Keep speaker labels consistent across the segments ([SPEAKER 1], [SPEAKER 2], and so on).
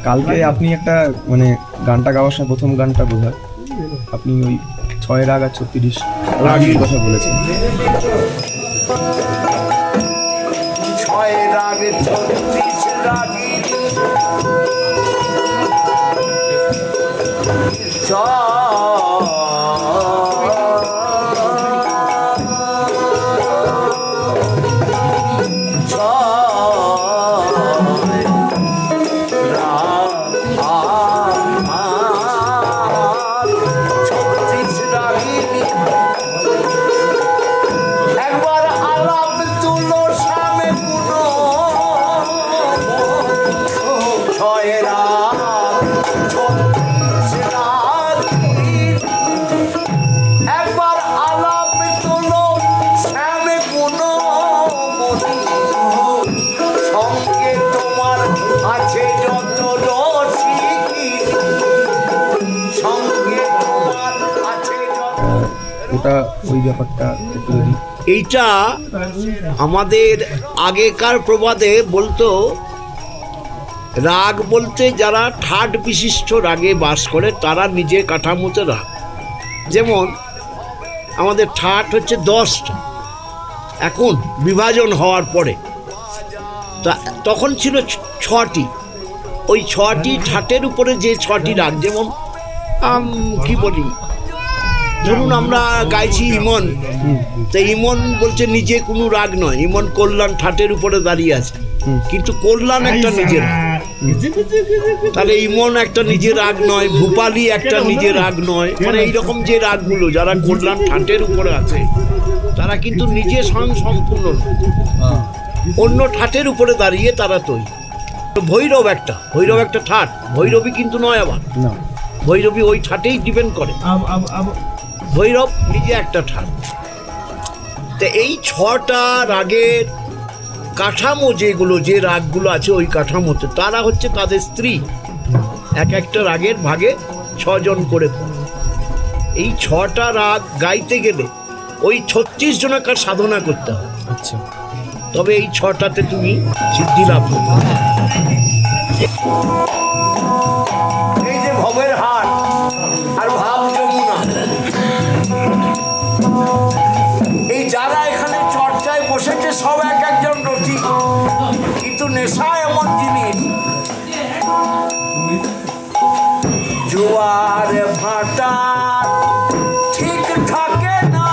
[SPEAKER 1] কালকে আপনি একটা মানে গানটা গাওয়ার সময় প্রথম গানটা বোঝায় আপনি ওই 6 রাগ আর 36 রাগের কথা বলেছেন।
[SPEAKER 2] 6 রাগ 36 রাগী
[SPEAKER 1] ওটা ওই ব্যাপারটা একটু যদি
[SPEAKER 2] এইটা আমাদের আগেকার প্রবাদে বলতো, রাগ বলতে যারা ঠাট বিশিষ্ট রাগে বাস করে তারা নিজে কাঠামোতে রাগ। যেমন আমাদের ঠাট হচ্ছে 10টা, এখন বিভাজন হওয়ার পরে তখন ছিল 6টি। ওই 6টি ঠাটের উপরে যে 6টি রাগ, যেমন কি বলি, ধরুন আমরা গাইছি ইমন, তো ইমন বলছে নিজে কোনো রাগ নয়, ইমন কল্যাণ ঠাটের উপরে দাঁড়িয়ে আছে, কিন্তু কল্যাণ একটা নিজের রাগ। তাহলে ইমন একটা নিজের রাগ নয়, ভূপালী একটা নিজের রাগ নয়, মানে এইরকম যে রাগগুলো যারা কল্যাণ ঠাটের উপরে আছে তারা কিন্তু নিজে স্বয়ং সম্পূর্ণ অন্য ঠাটের উপরে দাঁড়িয়ে তারা তৈরি। ভৈরব একটা ঠাট, ভৈরবী কিন্তু নয়, আবার ভৈরবী ওই ঠাটেই ডিপেন্ড করে, ভৈরব নিজে একটা ঠাট। তো এই 6টা রাগের কাঠামো যেগুলো, যে রাগগুলো আছে ওই কাঠামোতে, তারা হচ্ছে তাদের স্ত্রী। এক একটা রাগের ভাগে 6 জন করে। এই 6টা রাগ গাইতে গেলে ওই 36 জনকার সাধনা করতে হবে।
[SPEAKER 1] আচ্ছা,
[SPEAKER 2] তবে এই 6টাতে তুমি সিদ্ধি লাভ করবে। এই যে ভবের হাট আর ভাব যমুনা, এই যারা এখানে চর্চায় বসেছে সব এক একজন রসিক, কিন্তু নেশা এমন জিনিস, জোয়ার ভাটা ঠিক থাকে না,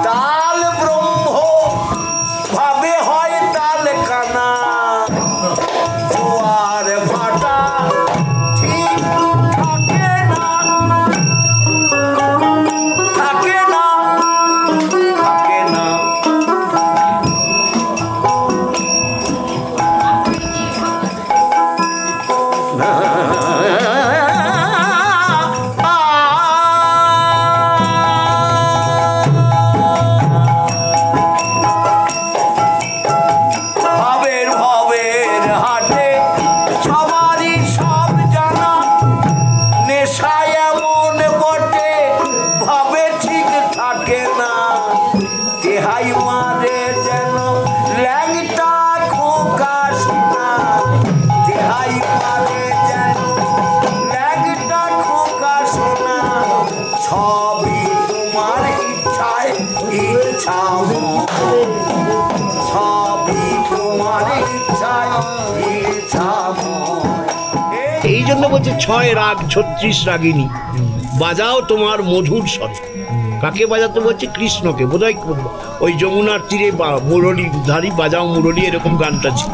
[SPEAKER 2] তাল ব্রহ্ম ভাবে হয় তাল কানা, জোয়ার ভাটা ঠিক থাকে না, থাকে না, থাকে না। ভবের হাটে সবারই সব জানা, নেশা এমন বটে ভাবে ঠিক থাকে না, দেহাই মারে যেন ল্যাংটা খোকা শোনা, দেহাই মারে যেন ল্যাংটা খোকা শোনা, সবই তোমার ইচ্ছায় ইচ্ছা, সবই তোমার ইচ্ছায় ইচ্ছা। এই জন্য বলছে 6 রাগ 36 রাগিনী, বাজাও তোমার মধুর স্বর। কাকে বাজাতে বলছে? কৃষ্ণকে। বোধহয় ওই যমুনার তীরে মুরলী ধারী বাজাও মুরলী, এরকম গানটা ছিল,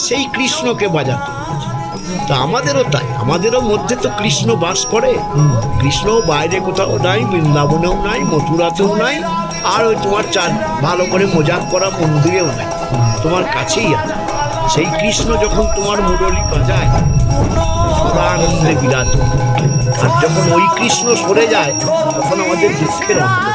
[SPEAKER 2] সেই কৃষ্ণকে বাজাতে। তা আমাদেরও তাই, আমাদেরও মধ্যে তো কৃষ্ণ বাস করে। কৃষ্ণ বাইরে কোথাও নাই, বৃন্দাবনেও নাই, মথুরাতেও নাই, আর ওই তোমার ভালো করে মজাক করা মন্দিরেও নাই, তোমার কাছেই আছে। সেই কৃষ্ণ যখন তোমার মুরলী বাজায় সদা আনন্দে বিরাজ, আর যখন ওই কৃষ্ণ সরে যায় তখন আমাদের দুঃখের অন্ত।